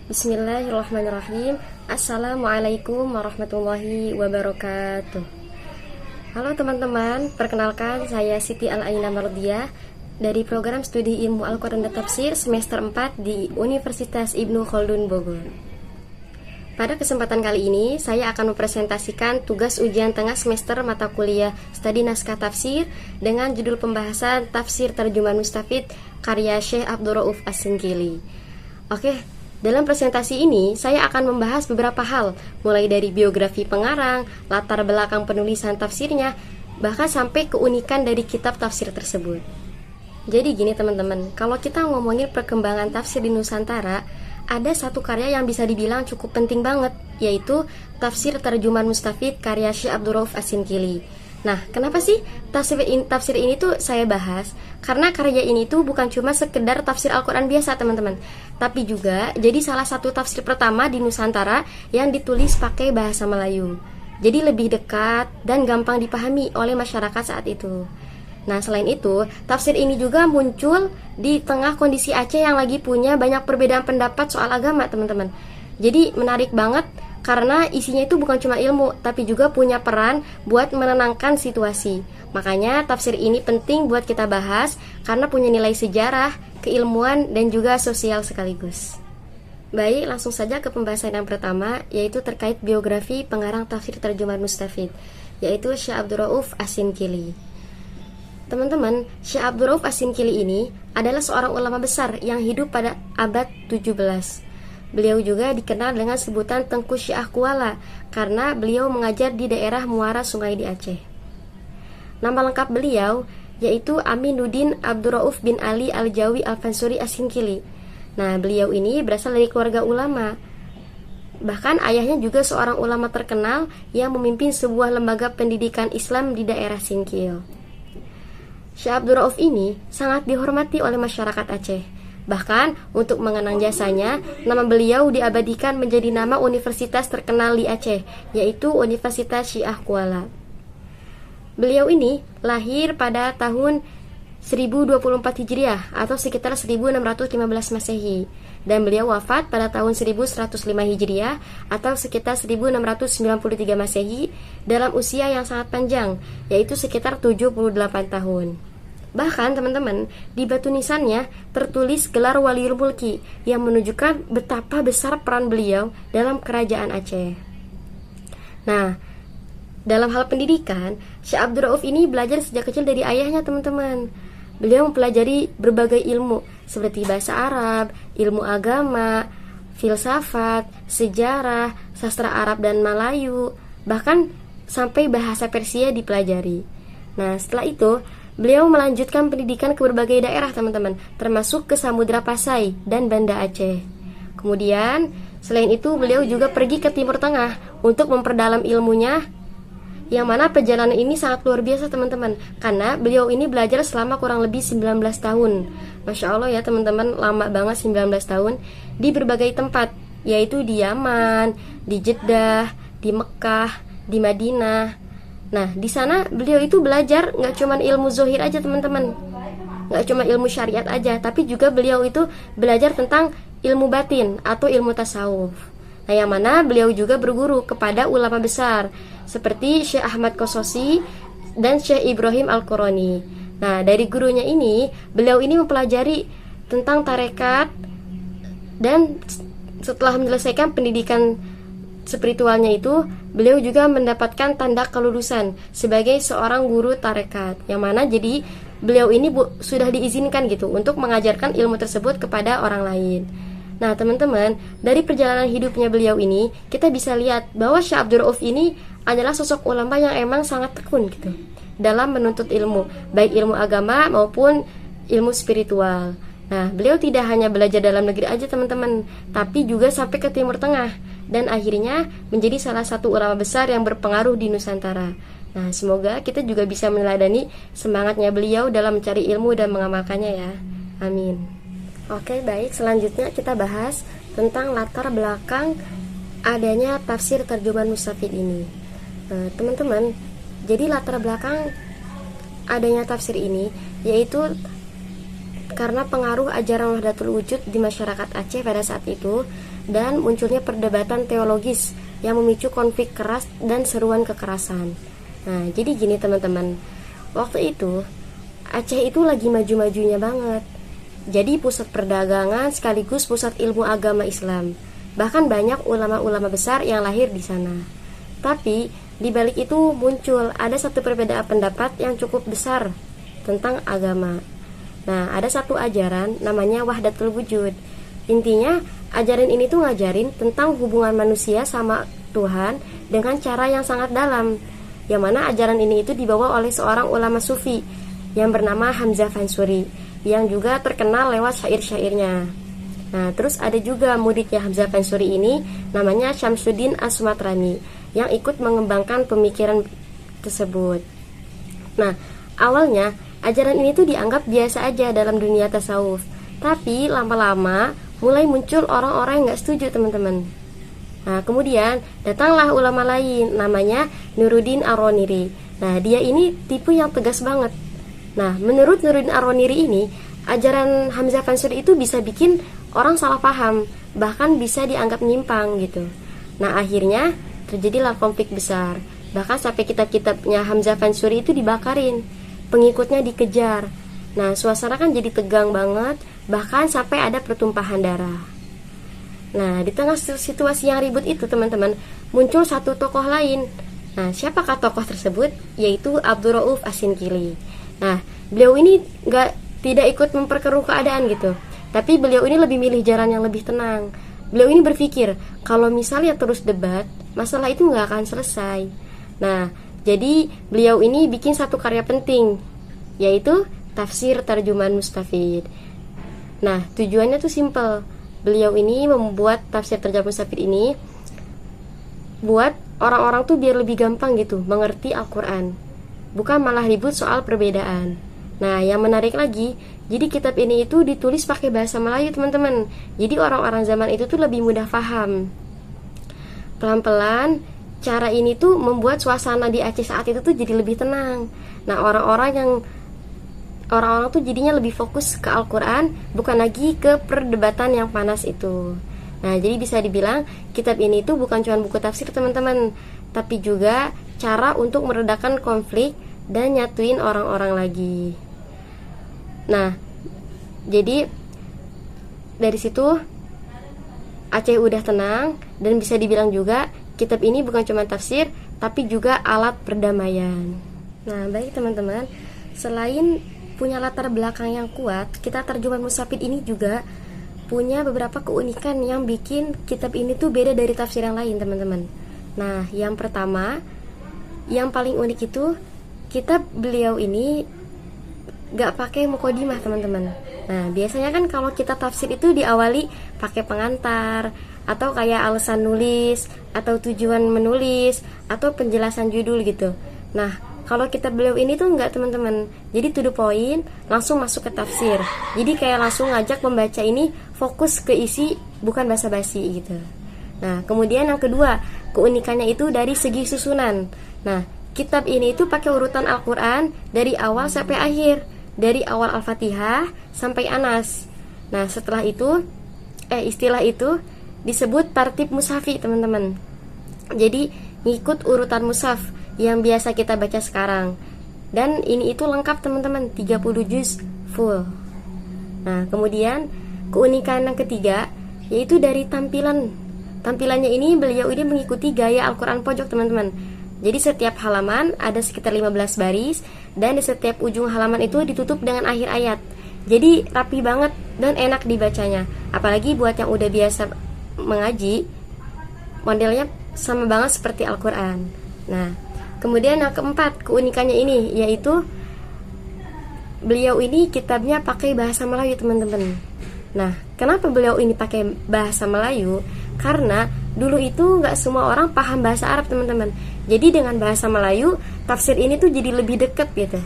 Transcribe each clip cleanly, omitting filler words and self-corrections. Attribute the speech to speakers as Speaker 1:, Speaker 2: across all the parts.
Speaker 1: Bismillahirrahmanirrahim. Assalamualaikum warahmatullahi wabarakatuh. Halo teman-teman, perkenalkan saya Siti Al-Aina Mardiah dari program studi ilmu Al-Quran dan Tafsir semester 4 di Universitas Ibnu Khaldun Bogor. Pada kesempatan kali ini, saya akan mempresentasikan tugas ujian tengah semester mata kuliah Studi Naskah Tafsir dengan judul pembahasan Tafsir Terjemahan Mustafid karya Syekh Abdul Rauf As-Sinkili. Oke, dalam presentasi ini saya akan membahas beberapa hal, mulai dari biografi pengarang, latar belakang penulisan tafsirnya, bahkan sampai keunikan dari kitab tafsir tersebut. Jadi gini teman-teman, kalau kita ngomongin perkembangan tafsir di Nusantara, ada satu karya yang bisa dibilang cukup penting banget, yaitu Tafsir Terjemahan Mustafid karya Syekh Abdul Rauf As-Sinkili. Nah, kenapa sih tafsir ini tuh saya bahas? Karena karya ini tuh bukan cuma sekedar tafsir Al-Quran biasa teman-teman, tapi juga jadi salah satu tafsir pertama di Nusantara yang ditulis pakai bahasa Melayu. Jadi lebih dekat dan gampang dipahami oleh masyarakat saat itu. Nah, selain itu, tafsir ini juga muncul di tengah kondisi Aceh yang lagi punya banyak perbedaan pendapat soal agama, teman-teman. Jadi menarik banget karena isinya itu bukan cuma ilmu, tapi juga punya peran buat menenangkan situasi. Makanya tafsir ini penting buat kita bahas karena punya nilai sejarah, keilmuan, dan juga sosial sekaligus. Baik, langsung saja ke pembahasan yang pertama, yaitu terkait biografi pengarang Tafsir Terjemahan Mustafid, yaitu Syekh Abdul Rauf As-Sinkili. Teman-teman, Syekh Abdul Rauf As-Sinkili ini adalah seorang ulama besar yang hidup pada abad 17. Beliau juga dikenal dengan sebutan Tengku Syiah Kuala karena beliau mengajar di daerah Muara Sungai di Aceh. Nama lengkap beliau yaitu Aminuddin Abdul Rauf bin Ali Al-Jawi Al-Fansuri As-Sinkili. Nah, beliau ini berasal dari keluarga ulama. Bahkan ayahnya juga seorang ulama terkenal yang memimpin sebuah lembaga pendidikan Islam di daerah Sinkil. Syekh Abdul Rauf ini sangat dihormati oleh masyarakat Aceh. Bahkan untuk mengenang jasanya, nama beliau diabadikan menjadi nama universitas terkenal di Aceh, yaitu Universitas Syiah Kuala. Beliau ini lahir pada tahun 1024 Hijriah atau sekitar 1615 Masehi, dan beliau wafat pada tahun 1105 Hijriah atau sekitar 1693 Masehi dalam usia yang sangat panjang, yaitu sekitar 78 tahun. Bahkan teman-teman, di batu nisannya tertulis gelar Waliul Mulki yang menunjukkan betapa besar peran beliau dalam kerajaan Aceh. Nah, dalam hal pendidikan, Syekh Abdul Rauf ini belajar sejak kecil dari ayahnya teman-teman. Beliau mempelajari berbagai ilmu seperti bahasa Arab, ilmu agama, filsafat, sejarah, sastra Arab dan Melayu, bahkan sampai bahasa Persia dipelajari. Nah, setelah itu beliau melanjutkan pendidikan ke berbagai daerah teman-teman, termasuk ke Samudra Pasai dan Banda Aceh. Kemudian, selain itu beliau juga pergi ke Timur Tengah untuk memperdalam ilmunya, yang mana perjalanan ini sangat luar biasa teman-teman, karena beliau ini belajar selama kurang lebih 19 tahun. Masya Allah ya teman-teman, lama banget 19 tahun di berbagai tempat, yaitu di Yaman, di Jeddah, di Mekah, di Madinah. Nah, di sana beliau itu belajar nggak cuma ilmu zohir aja teman-teman, nggak cuma ilmu syariat aja, tapi juga beliau itu belajar tentang ilmu batin atau ilmu tasawuf. Nah, yang mana beliau juga berguru kepada ulama besar seperti Syekh Ahmad Qasosi dan Syekh Ibrahim Al-Qurani. Nah, dari gurunya ini, beliau ini mempelajari tentang tarekat, dan setelah menyelesaikan pendidikan spiritualnya itu, beliau juga mendapatkan tanda kelulusan sebagai seorang guru tarekat, yang mana jadi beliau ini sudah diizinkan gitu untuk mengajarkan ilmu tersebut kepada orang lain. Nah teman-teman, dari perjalanan hidupnya beliau ini, kita bisa lihat bahwa Syekh Abdul Rauf ini adalah sosok ulama yang emang sangat tekun gitu dalam menuntut ilmu, baik ilmu agama maupun ilmu spiritual. Nah, beliau tidak hanya belajar dalam negeri aja teman-teman, tapi juga sampai ke Timur Tengah, dan akhirnya menjadi salah satu ulama besar yang berpengaruh di Nusantara. Nah, semoga kita juga bisa meneladani semangatnya beliau dalam mencari ilmu dan mengamalkannya ya. Amin. Oke, baik, selanjutnya kita bahas tentang latar belakang adanya tafsir terjemahan Mustafid ini. Teman-teman, jadi latar belakang adanya tafsir ini yaitu karena pengaruh ajaran Wahdatul Wujud di masyarakat Aceh pada saat itu, dan munculnya perdebatan teologis yang memicu konflik keras dan seruan kekerasan. Nah, jadi gini teman-teman, waktu itu Aceh itu lagi maju-majunya banget. Jadi pusat perdagangan sekaligus pusat ilmu agama Islam. Bahkan banyak ulama-ulama besar yang lahir di sana. Tapi di balik itu muncul ada satu perbedaan pendapat yang cukup besar tentang agama. Nah, ada satu ajaran namanya Wahdatul Wujud. Intinya, ajaran ini tuh ngajarin tentang hubungan manusia sama Tuhan dengan cara yang sangat dalam. Yang mana ajaran ini itu dibawa oleh seorang ulama sufi yang bernama Hamzah Fansuri, yang juga terkenal lewat syair-syairnya. Nah, terus ada juga muridnya Hamzah Fansuri ini namanya Syamsuddin As-Sumatrani yang ikut mengembangkan pemikiran tersebut. Nah, awalnya ajaran ini tuh dianggap biasa aja dalam dunia tasawuf. Tapi lama-lama mulai muncul orang-orang yang gak setuju teman-teman. Nah, kemudian datanglah ulama lain namanya Nuruddin Ar-Roniri. Nah, dia ini tipe yang tegas banget. Nah, menurut Nuruddin Ar-Roniri ini, ajaran Hamzah Fansuri itu bisa bikin orang salah paham, bahkan bisa dianggap nyimpang gitu. Nah, akhirnya terjadilah konflik besar. Bahkan sampai kitab-kitabnya Hamzah Fansuri itu dibakarin, pengikutnya dikejar. Nah, suasana kan jadi tegang banget, bahkan sampai ada pertumpahan darah. Nah, di tengah situasi yang ribut itu teman-teman, muncul satu tokoh lain. Nah, siapakah tokoh tersebut? Yaitu Abdul Rauf As-Sinkili. Nah, beliau ini tidak ikut memperkeruh keadaan gitu, tapi beliau ini lebih milih jalan yang lebih tenang. Beliau ini berpikir, kalau misalnya terus debat, masalah itu nggak akan selesai. Nah, jadi beliau ini bikin satu karya penting, yaitu Tafsir Tarjuman Mustafid. Nah, tujuannya tuh simple. Beliau ini membuat Tafsir Tarjuman Mustafid ini buat orang-orang tuh biar lebih gampang gitu mengerti Al-Quran, bukan malah ribut soal perbedaan. Nah, yang menarik lagi, jadi kitab ini itu ditulis pakai bahasa Melayu teman-teman. Jadi orang-orang zaman itu tuh lebih mudah paham. Pelan-pelan cara ini tuh membuat suasana di Aceh saat itu tuh jadi lebih tenang. Nah, orang-orang tuh jadinya lebih fokus ke Al-Quran, bukan lagi ke perdebatan yang panas itu. Nah, jadi bisa dibilang kitab ini tuh bukan cuma buku tafsir teman-teman, tapi juga cara untuk meredakan konflik dan nyatuin orang-orang lagi. Nah, jadi dari situ Aceh udah tenang, dan bisa dibilang juga kitab ini bukan cuma tafsir, tapi juga alat perdamaian. Nah, baik teman-teman, selain punya latar belakang yang kuat, kitab Tarjuman Mustafid ini juga punya beberapa keunikan yang bikin kitab ini tuh beda dari tafsir yang lain teman-teman. Nah, yang pertama, yang paling unik itu kitab beliau ini gak pakai mukodimah teman-teman. Nah, biasanya kan kalau kita tafsir itu diawali pakai pengantar, atau kayak alasan nulis, atau tujuan menulis, atau penjelasan judul gitu. Nah, kalau kitab beliau ini tuh enggak teman-teman. Jadi to the point, langsung masuk ke tafsir. Jadi kayak langsung ngajak pembaca ini fokus ke isi, bukan basa-basi gitu. Nah, kemudian yang kedua, keunikannya itu dari segi susunan. Nah, kitab ini itu pakai urutan Al-Quran dari awal sampai akhir, dari awal Al-Fatihah sampai Anas. Nah, setelah itu istilah itu disebut tartib mushafi teman-teman. Jadi ngikut urutan mushaf yang biasa kita baca sekarang. Dan ini itu lengkap teman-teman, 30 juz full. Nah, kemudian keunikan yang ketiga yaitu dari tampilan. Tampilannya ini beliau ini mengikuti gaya Al-Quran pojok teman-teman. Jadi setiap halaman ada sekitar 15 baris, dan di setiap ujung halaman itu ditutup dengan akhir ayat. Jadi rapi banget dan enak dibacanya. Apalagi buat yang udah biasa mengaji, modelnya sama banget seperti Al-Quran. Nah, kemudian yang keempat, keunikannya ini yaitu beliau ini kitabnya pakai bahasa Melayu teman-teman. Nah, kenapa beliau ini pakai bahasa Melayu? Karena dulu itu nggak semua orang paham bahasa Arab teman-teman. Jadi dengan bahasa Melayu, tafsir ini tuh jadi lebih dekat gitu,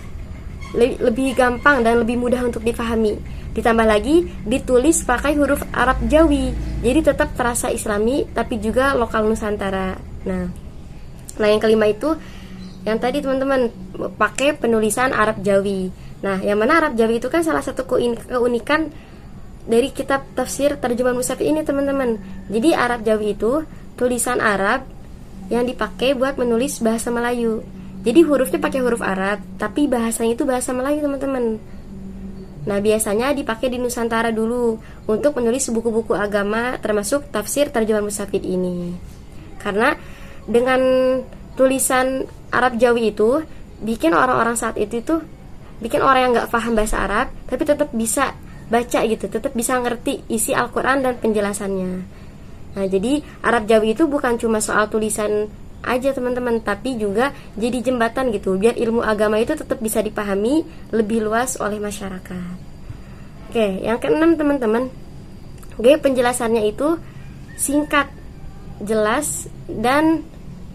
Speaker 1: lebih gampang dan lebih mudah untuk dipahami. Ditambah lagi ditulis pakai huruf Arab Jawi, jadi tetap terasa Islami tapi juga lokal Nusantara. Nah, yang kelima itu yang tadi teman-teman pakai penulisan Arab Jawi. Nah, yang mana Arab Jawi itu kan salah satu keunikan dari kitab tafsir terjemahan Mustafid ini teman-teman. Jadi Arab Jawi itu tulisan Arab yang dipakai buat menulis bahasa Melayu. Jadi hurufnya pakai huruf Arab, tapi bahasanya itu bahasa Melayu teman-teman. Nah, biasanya dipakai di Nusantara dulu untuk menulis buku-buku agama termasuk tafsir terjemahan Mustafid ini. Karena dengan tulisan Arab Jawi itu bikin orang-orang saat itu tuh bikin orang yang nggak paham bahasa Arab tapi tetap bisa baca gitu, tetap bisa ngerti isi Al-Quran dan penjelasannya. Nah, jadi Arab Jawi itu bukan cuma soal tulisan aja teman-teman, tapi juga jadi jembatan gitu biar ilmu agama itu tetap bisa dipahami lebih luas oleh masyarakat. Oke, yang keenam teman-teman, penjelasannya itu singkat, jelas, dan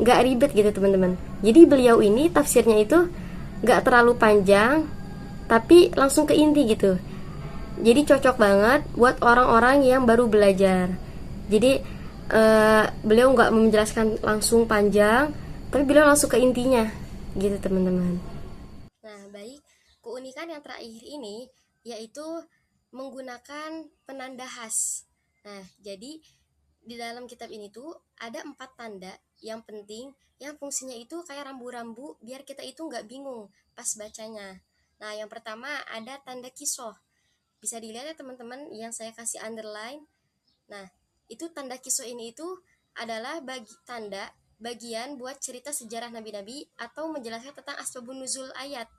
Speaker 1: gak ribet gitu teman-teman. Jadi beliau ini tafsirnya itu gak terlalu panjang tapi langsung ke inti gitu. Jadi cocok banget buat orang-orang yang baru belajar. Jadi beliau nggak menjelaskan langsung panjang, tapi beliau langsung ke intinya, gitu teman-teman. Nah, baik, keunikan yang terakhir ini yaitu menggunakan penanda khas. Nah, jadi di dalam kitab ini tuh ada 4 tanda yang penting, yang fungsinya itu kayak rambu-rambu biar kita itu nggak bingung pas bacanya. Nah, yang pertama ada tanda kisoh. Bisa dilihat ya teman-teman yang saya kasih underline. Nah, itu tanda kisah ini itu adalah tanda bagian buat cerita sejarah nabi-nabi atau menjelaskan tentang asbabun nuzul ayat,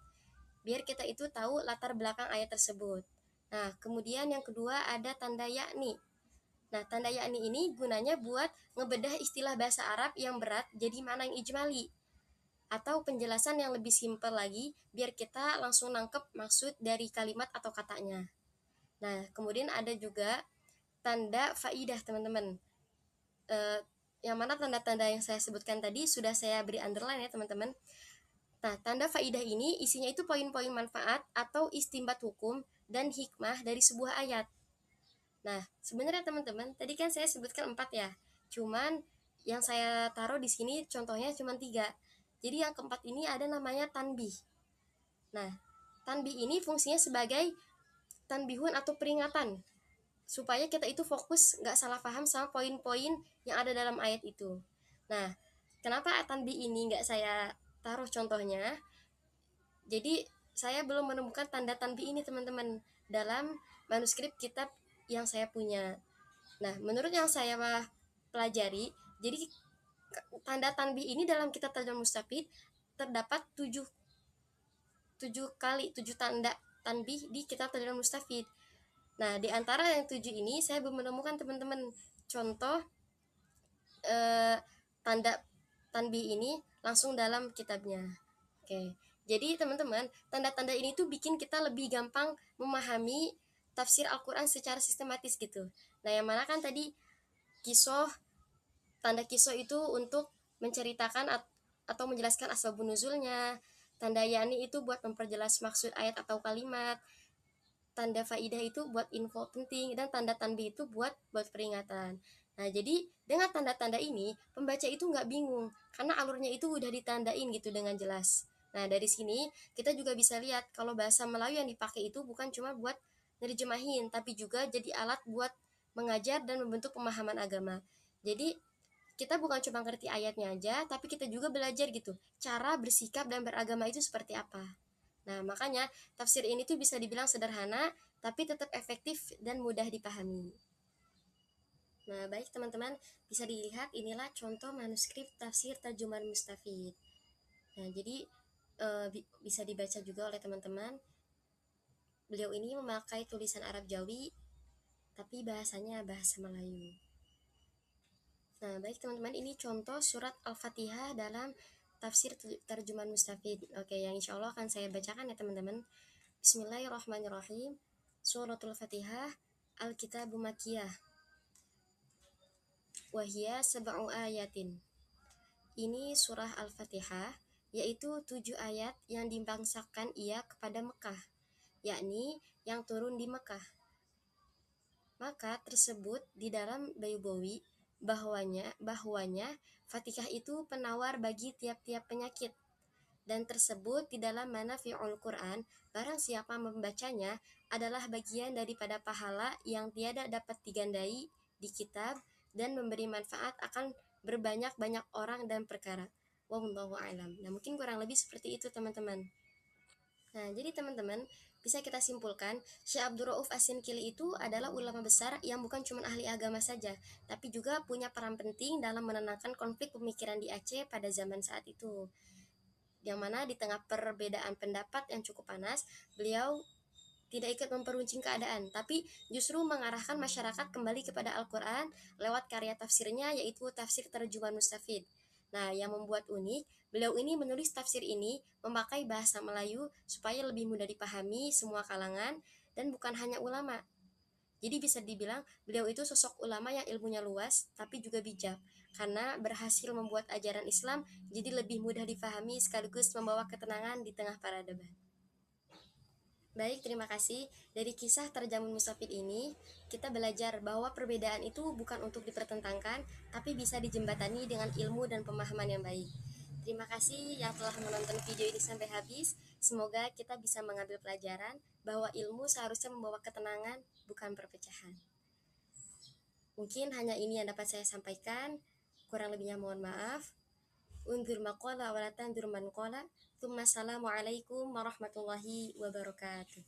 Speaker 1: biar kita itu tahu latar belakang ayat tersebut. Nah, kemudian yang kedua ada tanda yakni. Nah, tanda yakni ini gunanya buat ngebedah istilah bahasa Arab yang berat jadi mana yang ijmali, atau penjelasan yang lebih simpel lagi biar kita langsung nangkep maksud dari kalimat atau katanya. Nah, kemudian ada juga tanda faidah teman-teman. Yang mana tanda-tanda yang saya sebutkan tadi sudah saya beri underline ya teman-teman. Nah, tanda faidah ini isinya itu poin-poin manfaat atau istimbat hukum dan hikmah dari sebuah ayat. Nah, sebenarnya teman-teman, tadi kan saya sebutkan 4 ya. Cuman yang saya taruh di sini contohnya cuma 3. Jadi yang keempat ini ada namanya tanbih. Nah, tanbih ini fungsinya sebagai tanbihun atau peringatan supaya kita itu fokus nggak salah paham sama poin-poin yang ada dalam ayat itu. Nah, kenapa tanbih ini nggak saya taruh contohnya? Jadi saya belum menemukan tanda tanbih ini teman-teman dalam manuskrip kitab yang saya punya. Nah, menurut yang saya pelajari, jadi tanda tanbih ini dalam kitab Terjemahan Mustafid terdapat 7 tanda tanbih di kitab Terjemahan Mustafid. Nah, di antara yang 7 ini saya belum menemukan teman-teman contoh tanda tanbih ini langsung dalam kitabnya. Oke. Jadi teman-teman, tanda-tanda ini tuh bikin kita lebih gampang memahami tafsir Al-Qur'an secara sistematis gitu. Nah, yang mana kan tadi kisoh, tanda kisoh itu untuk menceritakan atau menjelaskan asbabun nuzulnya. Tanda yani itu buat memperjelas maksud ayat atau kalimat. Tanda faidah itu buat info penting, dan tanda tanbih itu buat peringatan. Nah, jadi dengan tanda-tanda ini pembaca itu nggak bingung karena alurnya itu udah ditandain gitu dengan jelas. Nah, dari sini kita juga bisa lihat kalau bahasa Melayu yang dipakai itu bukan cuma buat nerjemahin, tapi juga jadi alat buat mengajar dan membentuk pemahaman agama. Jadi kita bukan cuma ngerti ayatnya aja, tapi kita juga belajar gitu cara bersikap dan beragama itu seperti apa. Nah, makanya tafsir ini tuh bisa dibilang sederhana, tapi tetap efektif dan mudah dipahami. Nah, baik teman-teman, bisa dilihat inilah contoh manuskrip tafsir Terjemahan Mustafid. Nah, jadi bisa dibaca juga oleh teman-teman. Beliau ini memakai tulisan Arab Jawi, tapi bahasanya bahasa Melayu. Nah, baik teman-teman, ini contoh surat Al-Fatihah dalam tafsir Terjemahan Mustafid. Oke, yang insya Allah akan saya bacakan ya teman-teman. Bismillahirrahmanirrahim. Suratul Fatihah, Alkitabu Makiyah. Wahia sab'u ayatin. Ini surah Al-Fatihah, yaitu 7 ayat yang dibangsakan ia kepada Mekah, yakni yang turun di Mekah. Maka tersebut di dalam Bayubawi bahwanya Fatihah itu penawar bagi tiap-tiap penyakit. dan tersebut di dalam manafi'ul Quran, barang siapa membacanya adalah bagian daripada pahala yang tiada dapat digandai di kitab dan memberi manfaat akan berbanyak-banyak orang dan perkara. Wallahu a'lam. Nah, mungkin kurang lebih seperti itu teman-teman. Nah, jadi teman-teman, bisa kita simpulkan, Syekh Abdul Rauf As-Sinkili itu adalah ulama besar yang bukan cuma ahli agama saja, tapi juga punya peran penting dalam menenangkan konflik pemikiran di Aceh pada zaman saat itu. Yang mana di tengah perbedaan pendapat yang cukup panas, beliau tidak ikut memperuncing keadaan, tapi justru mengarahkan masyarakat kembali kepada Al-Quran lewat karya tafsirnya, yaitu tafsir terjemahan Mustafid. Nah, yang membuat unik, beliau ini menulis tafsir ini memakai bahasa Melayu supaya lebih mudah dipahami semua kalangan dan bukan hanya ulama. Jadi bisa dibilang beliau itu sosok ulama yang ilmunya luas tapi juga bijak, karena berhasil membuat ajaran Islam jadi lebih mudah dipahami sekaligus membawa ketenangan di tengah para debat. Baik, terima kasih. Dari kisah Terjamun Musafir ini, kita belajar bahwa perbedaan itu bukan untuk dipertentangkan, tapi bisa dijembatani dengan ilmu dan pemahaman yang baik. Terima kasih yang telah menonton video ini sampai habis. Semoga kita bisa mengambil pelajaran bahwa ilmu seharusnya membawa ketenangan, bukan perpecahan. Mungkin hanya ini yang dapat saya sampaikan. Kurang lebihnya mohon maaf. Undur maqala wa la tandur man qala. Assalamualaikum warahmatullahi wabarakatuh.